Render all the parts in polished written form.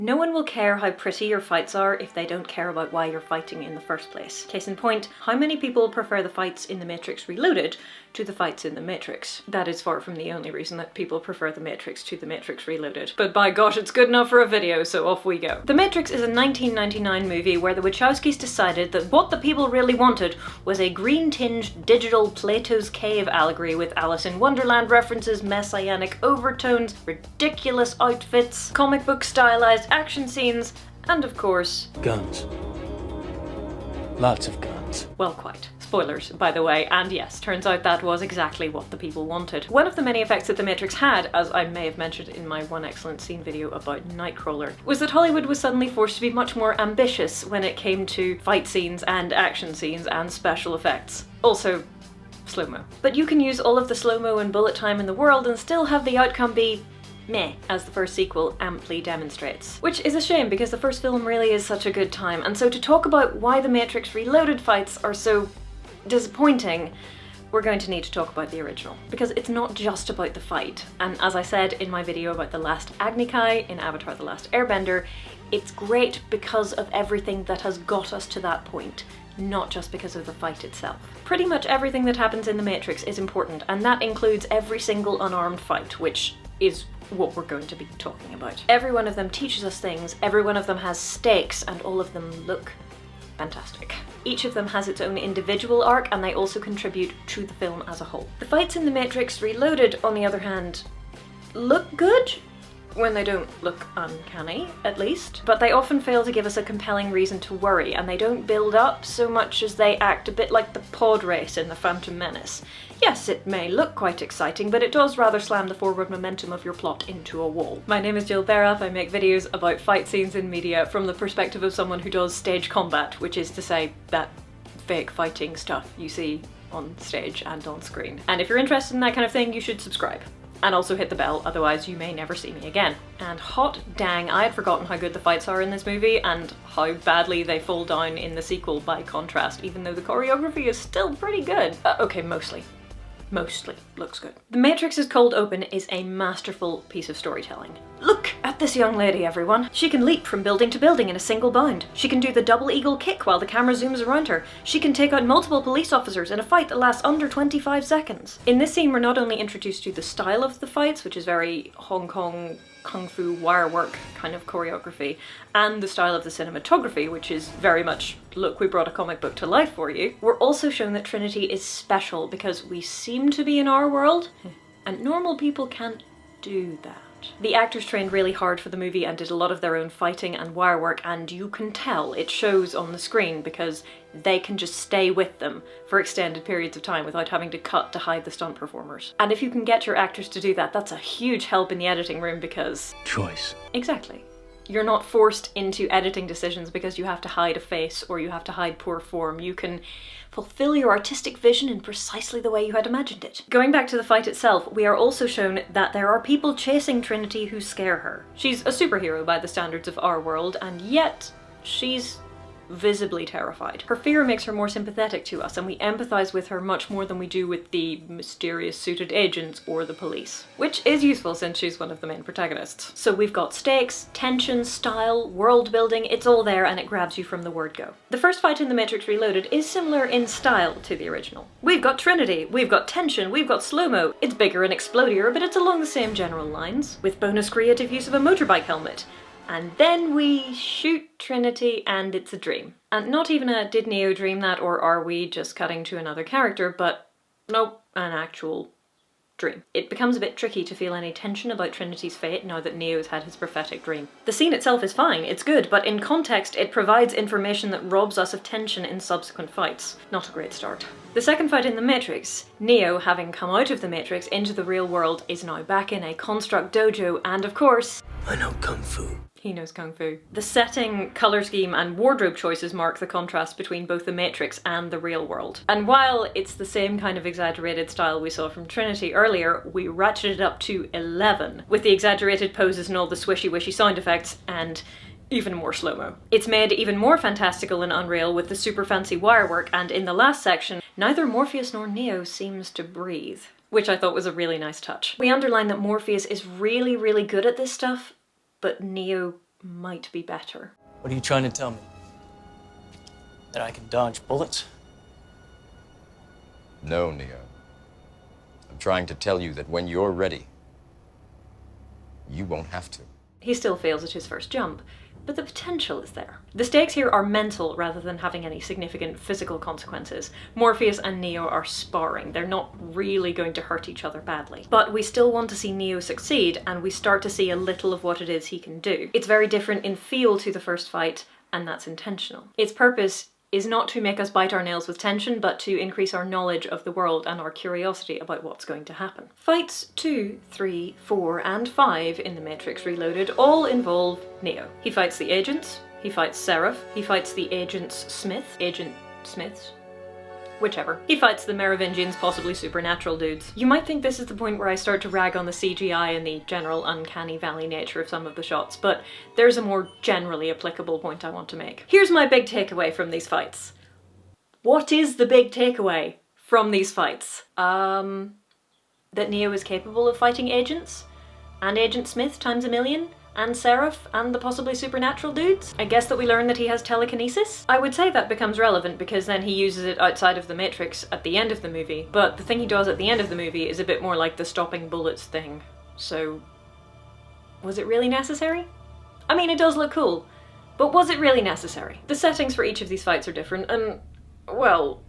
No one will care how pretty your fights are if they don't care about why you're fighting in the first place. Case in point, how many people prefer the fights in The Matrix Reloaded to the fights in The Matrix? That is far from the only reason that people prefer The Matrix to The Matrix Reloaded. But by gosh, it's good enough for a video, so off we go. The Matrix is a 1999 movie where the Wachowskis decided that what the people really wanted was a green-tinged digital Plato's Cave allegory with Alice in Wonderland references, messianic overtones, ridiculous outfits, comic book stylized action scenes, and of course... guns. Lots of guns. Well, quite. Spoilers, by the way, and yes, turns out that was exactly what the people wanted. One of the many effects that The Matrix had, as I may have mentioned in my One Excellent Scene video about Nightcrawler, was that Hollywood was suddenly forced to be much more ambitious when it came to fight scenes and action scenes and special effects. Also, slow-mo. But you can use all of the slow-mo and bullet time in the world and still have the outcome be meh, as the first sequel amply demonstrates. Which is a shame because the first film really is such a good time, and so to talk about why The Matrix Reloaded fights are so disappointing, we're going to need to talk about the original. Because it's not just about the fight, and as I said in my video about the last Agni Kai in Avatar: The Last Airbender, it's great because of everything that has got us to that point, not just because of the fight itself. Pretty much everything that happens in The Matrix is important, and that includes every single unarmed fight, which is what we're going to be talking about. Every one of them teaches us things, every one of them has stakes, and all of them look fantastic. Each of them has its own individual arc, and they also contribute to the film as a whole. The fights in The Matrix Reloaded, on the other hand, look good, when they don't look uncanny, at least. But they often fail to give us a compelling reason to worry, and they don't build up so much as they act a bit like the pod race in The Phantom Menace. Yes, it may look quite exciting, but it does rather slam the forward momentum of your plot into a wall. My name is Bearup. I make videos about fight scenes in media from the perspective of someone who does stage combat, which is to say that fake fighting stuff you see on stage and on screen. And if you're interested in that kind of thing, you should subscribe. And also hit the bell, otherwise you may never see me again. And hot dang, I had forgotten how good the fights are in this movie and how badly they fall down in the sequel by contrast, even though the choreography is still pretty good. Okay, mostly looks good. The Matrix's cold open is a masterful piece of storytelling. Look at this young lady, everyone. She can leap from building to building in a single bound. She can do the double eagle kick while the camera zooms around her. She can take out multiple police officers in a fight that lasts under 25 seconds. In this scene, we're not only introduced to the style of the fights, which is very Hong Kong kung fu wire work kind of choreography, and the style of the cinematography, which is very much, look, we brought a comic book to life for you. We're also shown that Trinity is special because we seem to be in our world, and normal people can't do that. The actors trained really hard for the movie and did a lot of their own fighting and wire work, and you can tell it shows on the screen because they can just stay with them for extended periods of time without having to cut to hide the stunt performers. And if you can get your actors to do that, that's a huge help in the editing room because... choice. Exactly. You're not forced into editing decisions because you have to hide a face or you have to hide poor form. You can fulfill your artistic vision in precisely the way you had imagined it. Going back to the fight itself, we are also shown that there are people chasing Trinity who scare her. She's a superhero by the standards of our world, and yet she's visibly terrified. Her fear makes her more sympathetic to us, and we empathize with her much more than we do with the mysterious suited agents or the police. Which is useful since she's one of the main protagonists. So we've got stakes, tension, style, world building, it's all there and it grabs you from the word go. The first fight in The Matrix Reloaded is similar in style to the original. We've got Trinity, we've got tension, we've got slow-mo. It's bigger and explodier, but it's along the same general lines, with bonus creative use of a motorbike helmet. And then we shoot Trinity and it's a dream. And not even a did Neo dream that or are we just cutting to another character, but nope, an actual dream. It becomes a bit tricky to feel any tension about Trinity's fate now that Neo's had his prophetic dream. The scene itself is fine, it's good, but in context it provides information that robs us of tension in subsequent fights. Not a great start. The second fight in The Matrix, Neo, having come out of the Matrix into the real world, is now back in a construct dojo and of course... I know kung fu. He knows kung fu. The setting, colour scheme and wardrobe choices mark the contrast between both the Matrix and the real world. And while it's the same kind of exaggerated style we saw from Trinity earlier, we ratcheted it up to 11, with the exaggerated poses and all the swishy-wishy sound effects and even more slow-mo. It's made even more fantastical and unreal with the super fancy wire work, and in the last section, neither Morpheus nor Neo seems to breathe, which I thought was a really nice touch. We underline that Morpheus is really, really good at this stuff, but Neo might be better. What are you trying to tell me? That I can dodge bullets? No, Neo. I'm trying to tell you that when you're ready, you won't have to. He still fails at his first jump, but the potential is there. The stakes here are mental rather than having any significant physical consequences. Morpheus and Neo are sparring. They're not really going to hurt each other badly. But we still want to see Neo succeed, and we start to see a little of what it is he can do. It's very different in feel to the first fight, and that's intentional. Its purpose is not to make us bite our nails with tension, but to increase our knowledge of the world and our curiosity about what's going to happen. Fights 2, 3, 4, and 5 in The Matrix Reloaded all involve Neo. He fights the agents, he fights Seraph, he fights the Agent Smiths? Whichever. He fights the Merovingians, possibly supernatural dudes. You might think this is the point where I start to rag on the CGI and the general uncanny valley nature of some of the shots, but there's a more generally applicable point I want to make. Here's my big takeaway from these fights. What is the big takeaway from these fights? That Neo is capable of fighting agents? And Agent Smith times a million? And Seraph, and the possibly supernatural dudes? I guess that we learn that he has telekinesis? I would say that becomes relevant because then he uses it outside of the Matrix at the end of the movie, but the thing he does at the end of the movie is a bit more like the stopping bullets thing. So, was it really necessary? I mean, it does look cool, but was it really necessary? The settings for each of these fights are different, and, well,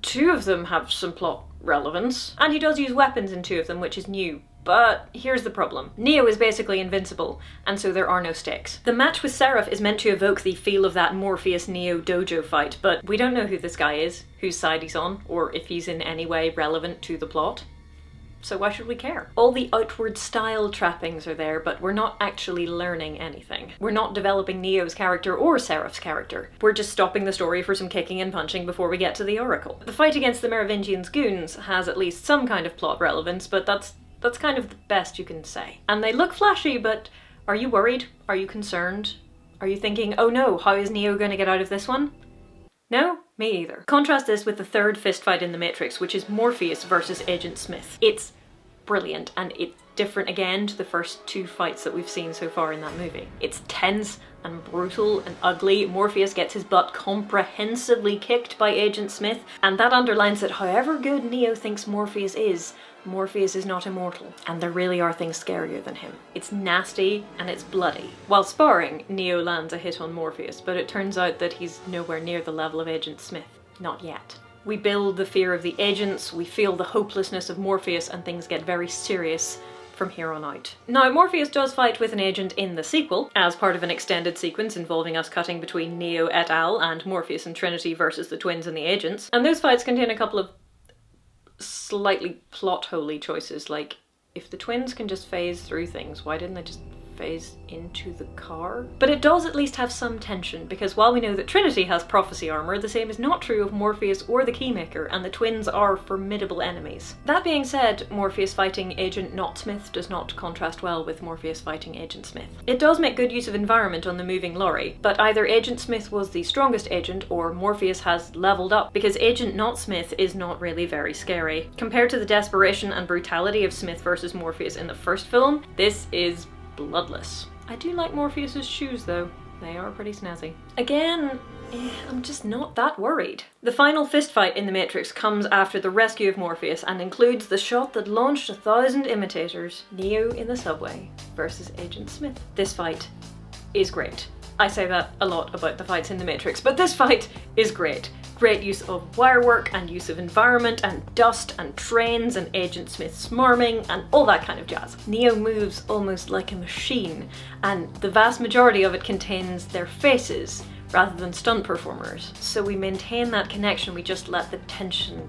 2 of them have some plot relevance, and he does use weapons in 2 of them, which is new. But here's the problem. Neo is basically invincible, and so there are no stakes. The match with Seraph is meant to evoke the feel of that Morpheus-Neo dojo fight, but we don't know who this guy is, whose side he's on, or if he's in any way relevant to the plot. So why should we care? All the outward style trappings are there, but we're not actually learning anything. We're not developing Neo's character or Seraph's character. We're just stopping the story for some kicking and punching before we get to the Oracle. The fight against the Merovingians' goons has at least some kind of plot relevance, but that's kind of the best you can say. And they look flashy, but are you worried? Are you concerned? Are you thinking, oh no, how is Neo going to get out of this one? No? Me either. Contrast this with the third fistfight in The Matrix, which is Morpheus versus Agent Smith. It's brilliant, and it's different again to the first 2 fights that we've seen so far in that movie. It's tense and brutal and ugly. Morpheus gets his butt comprehensively kicked by Agent Smith, and that underlines that however good Neo thinks Morpheus is not immortal, and there really are things scarier than him. It's nasty and it's bloody. While sparring, Neo lands a hit on Morpheus, but it turns out that he's nowhere near the level of Agent Smith. Not yet. We build the fear of the agents, we feel the hopelessness of Morpheus, and things get very serious from here on out. Now, Morpheus does fight with an agent in the sequel, as part of an extended sequence involving us cutting between Neo et al. And Morpheus and Trinity versus the twins and the agents, and those fights contain a couple of slightly plot-holy choices, like, if the twins can just phase through things, why didn't they just phase into the car? But it does at least have some tension, because while we know that Trinity has prophecy armor, the same is not true of Morpheus or the Keymaker, and the twins are formidable enemies. That being said, Morpheus fighting Agent Not Smith does not contrast well with Morpheus fighting Agent Smith. It does make good use of environment on the moving lorry, but either Agent Smith was the strongest agent or Morpheus has leveled up, because Agent Not Smith is not really very scary. Compared to the desperation and brutality of Smith versus Morpheus in the first film, this is bloodless. I do like Morpheus's shoes though. They are pretty snazzy. Again, I'm just not that worried. The final fistfight in The Matrix comes after the rescue of Morpheus and includes the shot that launched 1,000 imitators, Neo in the subway versus Agent Smith. This fight is great. I say that a lot about the fights in The Matrix, but this fight is great. Great use of wirework and use of environment and dust and trains and Agent Smith smarming and all that kind of jazz. Neo moves almost like a machine, and the vast majority of it contains their faces rather than stunt performers. So we maintain that connection, we just let the tension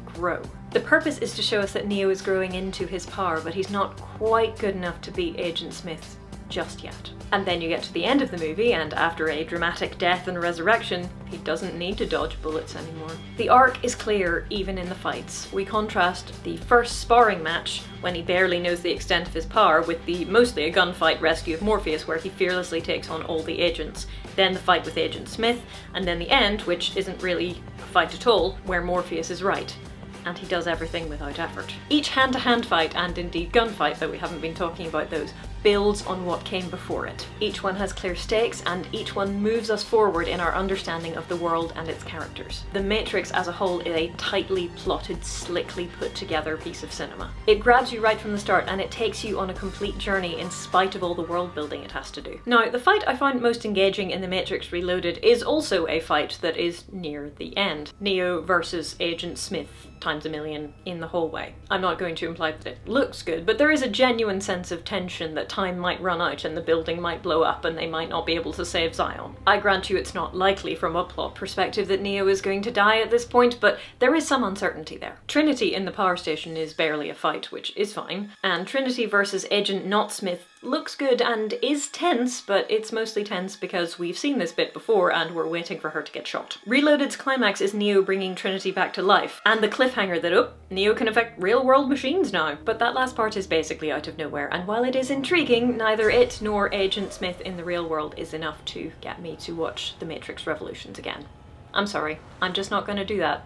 grow. The purpose is to show us that Neo is growing into his power, but he's not quite good enough to beat Agent Smith just yet. And then you get to the end of the movie, and after a dramatic death and resurrection, he doesn't need to dodge bullets anymore. The arc is clear even in the fights. We contrast the first sparring match, when he barely knows the extent of his power, with the mostly a gunfight rescue of Morpheus, where he fearlessly takes on all the agents. Then the fight with Agent Smith, and then the end, which isn't really a fight at all, where Morpheus is right. And he does everything without effort. Each hand-to-hand fight, and indeed gunfight, though we haven't been talking about those, builds on what came before it. Each one has clear stakes, and each one moves us forward in our understanding of the world and its characters. The Matrix as a whole is a tightly plotted, slickly put together piece of cinema. It grabs you right from the start, and it takes you on a complete journey in spite of all the world building it has to do. Now, the fight I find most engaging in The Matrix Reloaded is also a fight that is near the end. Neo versus Agent Smith times a million in the hallway. I'm not going to imply that it looks good, but there is a genuine sense of tension that time might run out and the building might blow up and they might not be able to save Zion. I grant you it's not likely from a plot perspective that Neo is going to die at this point, but there is some uncertainty there. Trinity in the power station is barely a fight, which is fine, and Trinity versus Agent Not Smith looks good and is tense, but it's mostly tense because we've seen this bit before and we're waiting for her to get shot. Reloaded's climax is Neo bringing Trinity back to life, and the cliffhanger that, oh, Neo can affect real-world machines now. But that last part is basically out of nowhere, and while it is intriguing, neither it nor Agent Smith in the real world is enough to get me to watch The Matrix Revolutions again. I'm sorry, I'm just not going to do that.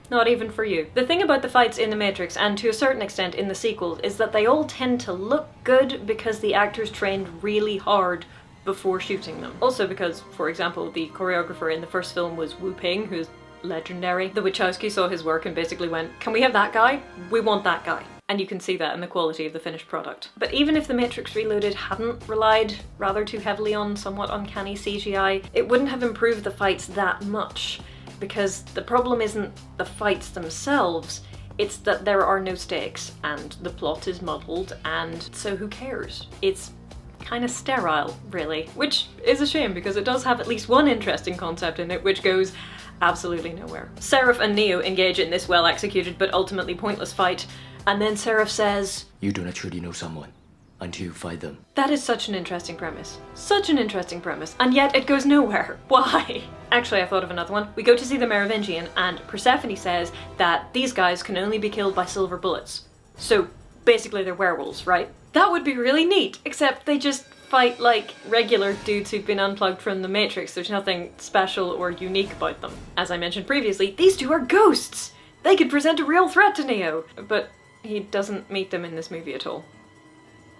Not even for you. The thing about the fights in The Matrix, and to a certain extent in the sequels, is that they all tend to look good because the actors trained really hard before shooting them. Also because, for example, the choreographer in the first film was Wu Ping, who's legendary. The Wachowski saw his work and basically went, can we have that guy? We want that guy. And you can see that in the quality of the finished product. But even if The Matrix Reloaded hadn't relied rather too heavily on somewhat uncanny CGI, it wouldn't have improved the fights that much. Because the problem isn't the fights themselves, it's that there are no stakes, and the plot is muddled, and so who cares? It's kind of sterile, really. Which is a shame, because it does have at least one interesting concept in it, which goes absolutely nowhere. Seraph and Neo engage in this well-executed but ultimately pointless fight, and then Seraph says, "You do not truly know someone until you fight them." That is such an interesting premise. Such an interesting premise, and yet it goes nowhere. Why? Actually, I thought of another one. We go to see the Merovingian, and Persephone says that these guys can only be killed by silver bullets. So, basically they're werewolves, right? That would be really neat, except they just fight like regular dudes who've been unplugged from the Matrix. There's nothing special or unique about them. As I mentioned previously, these two are ghosts! They could present a real threat to Neo! But he doesn't meet them in this movie at all.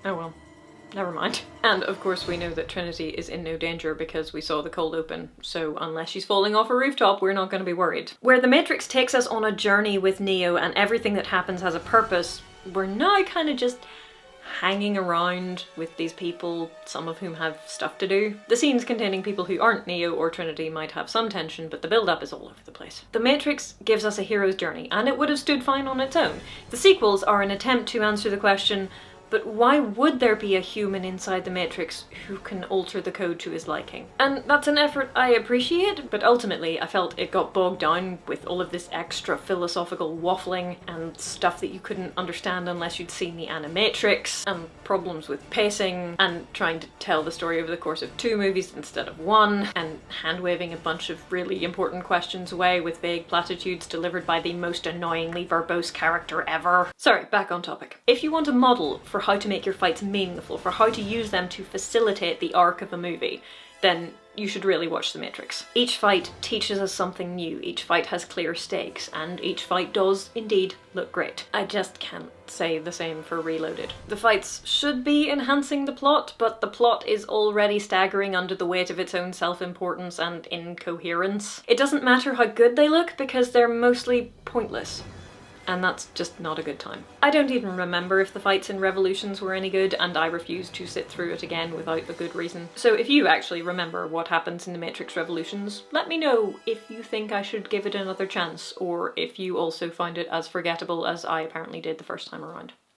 Oh well. Never mind. And of course we know that Trinity is in no danger because we saw the cold open, so unless she's falling off a rooftop, we're not going to be worried. Where The Matrix takes us on a journey with Neo and everything that happens has a purpose, we're now kind of just hanging around with these people, some of whom have stuff to do. The scenes containing people who aren't Neo or Trinity might have some tension, but the build-up is all over the place. The Matrix gives us a hero's journey, and it would have stood fine on its own. The sequels are an attempt to answer the question, but why would there be a human inside the Matrix who can alter the code to his liking? And that's an effort I appreciate, but ultimately I felt it got bogged down with all of this extra philosophical waffling and stuff that you couldn't understand unless you'd seen the Animatrix, and problems with pacing, and trying to tell the story over the course of 2 movies instead of 1, and hand-waving a bunch of really important questions away with vague platitudes delivered by the most annoyingly verbose character ever. Sorry, back on topic. If you want a model for how to make your fights meaningful, for how to use them to facilitate the arc of a movie, then you should really watch The Matrix. Each fight teaches us something new, each fight has clear stakes, and each fight does indeed look great. I just can't say the same for Reloaded. The fights should be enhancing the plot, but the plot is already staggering under the weight of its own self-importance and incoherence. It doesn't matter how good they look because they're mostly pointless. And that's just not a good time. I don't even remember if the fights in Revolutions were any good, and I refuse to sit through it again without a good reason. So if you actually remember what happens in The Matrix Revolutions, let me know if you think I should give it another chance, or if you also find it as forgettable as I apparently did the first time around.